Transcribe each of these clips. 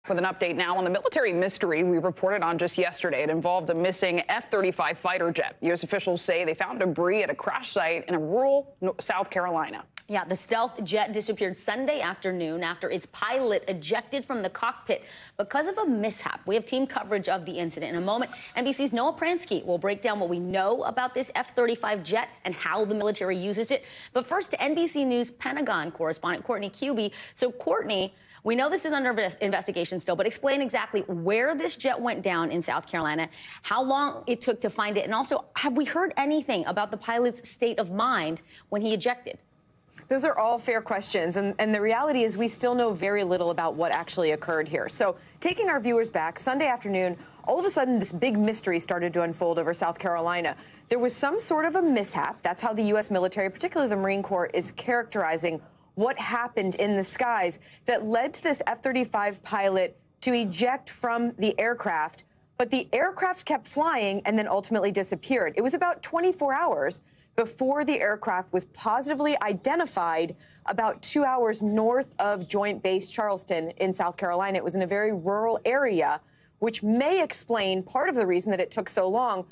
With an update now on the military mystery we reported on just yesterday. It involved a missing F-35 fighter jet. U.S. officials say they found debris at a crash site in a rural South Carolina. Yeah, the stealth jet disappeared Sunday afternoon after its pilot ejected from the cockpit because of a mishap. We have team coverage of the incident. In a moment, NBC's Noah Pransky will break down what we know about this F-35 jet and how the military uses it. But first, to NBC News Pentagon correspondent Courtney Kube. So, Courtney, we know this is under investigation still, but explain exactly where this jet went down in South Carolina, how long it took to find it, and also, have we heard anything about the pilot's state of mind when he ejected? Those are all fair questions, and the reality is we still know very little about what actually occurred here. So, taking our viewers back, Sunday afternoon, all of a sudden this big mystery started to unfold over South Carolina. There was some sort of a mishap. That's how the U.S. military, particularly the Marine Corps, is characterizing what happened in the skies that led to this F-35 pilot to eject from the aircraft. But the aircraft kept flying and then ultimately disappeared. It was about 24 hours before the aircraft was positively identified about 2 hours north of Joint Base Charleston in South Carolina. It was in a very rural area, which may explain part of the reason that it took so long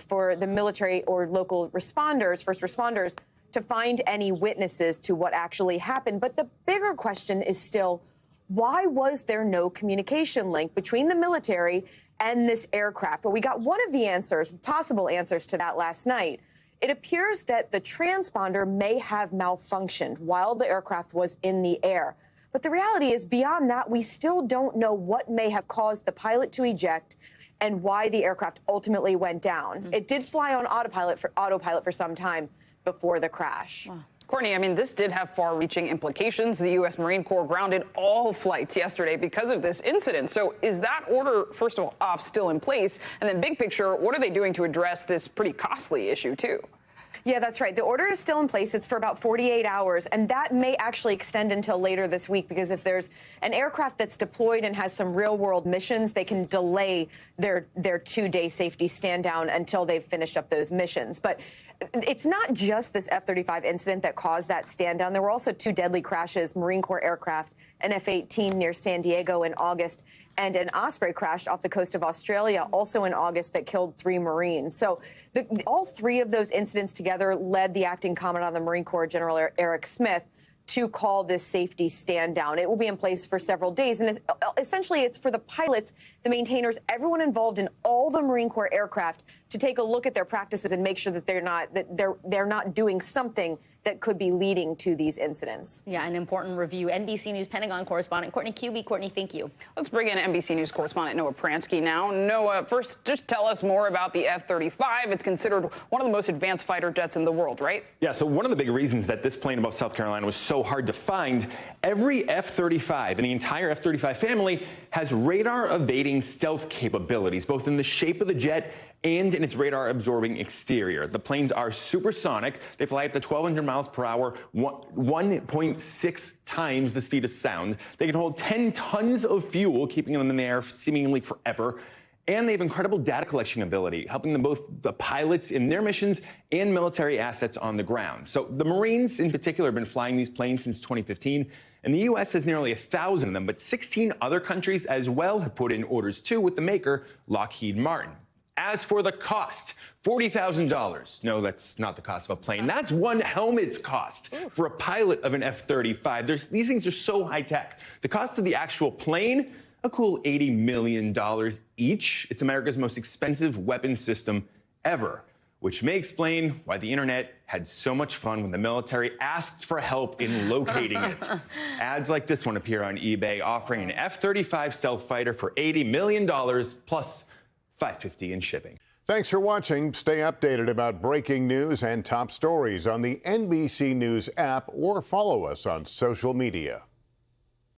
for the military or local responders, first responders, to find any witnesses to what actually happened. But the bigger question is still, why was there no communication link between the military and this aircraft? Well, we got one of the answers, possible answers to that last night. It appears that the transponder may have malfunctioned while the aircraft was in the air. But the reality is, beyond that, we still don't know what may have caused the pilot to eject and why the aircraft ultimately went down. It did fly on autopilot for some time before the crash. Wow. Courtney, I mean, this did have far-reaching implications. The U.S. Marine Corps grounded all flights yesterday because of this incident. So is that order, first of all, still in place? And then big picture, what are they doing to address this pretty costly issue, too? Yeah, that's right. The order is still in place. It's for about 48 hours, and that may actually extend until later this week, because if there's an aircraft that's deployed and has some real-world missions, they can delay their two-day safety stand-down until they've finished up those missions. But it's not just this F-35 incident that caused that stand-down. There were also two deadly crashes, Marine Corps aircraft, an F-18 near San Diego in August, and an Osprey crashed off the coast of Australia, also in August, that killed 3 Marines. So all 3 of those incidents together led the acting commandant of the Marine Corps, General Eric Smith, to call this safety stand down. It will be in place for several days. And essentially, it's for the pilots, the maintainers, everyone involved in all the Marine Corps aircraft to take a look at their practices and make sure that they're not doing something that could be leading to these incidents. Yeah, an important review. NBC News Pentagon correspondent Courtney Kube. Courtney, thank you. Let's bring in NBC News correspondent Noah Pransky now. Noah, first, just tell us more about the F-35. It's considered one of the most advanced fighter jets in the world, right? Yeah, so one of the big reasons that this plane above South Carolina was so hard to find, every F-35 and the entire F-35 family has radar-evading stealth capabilities, both in the shape of the jet and in its radar-absorbing exterior. The planes are supersonic. They fly up to 1,200 miles per hour, 1.6 times the speed of sound. They can hold 10 tons of fuel, keeping them in the air seemingly forever. And they have incredible data collection ability, helping them both the pilots in their missions and military assets on the ground. So the Marines in particular have been flying these planes since 2015, and the U.S. has nearly 1,000 of them, but 16 other countries as well have put in orders too, with the maker, Lockheed Martin. As for the cost, $40,000. No, that's not the cost of a plane. That's one helmet's cost for a pilot of an F-35. These things are so high-tech. The cost of the actual plane, a cool $80 million each. It's America's most expensive weapon system ever, which may explain why the internet had so much fun when the military asked for help in locating it. Ads like this one appear on eBay, offering an F-35 stealth fighter for $80 million plus $550 in shipping. Thanks for watching. Stay updated about breaking news and top stories on the NBC News app or follow us on social media.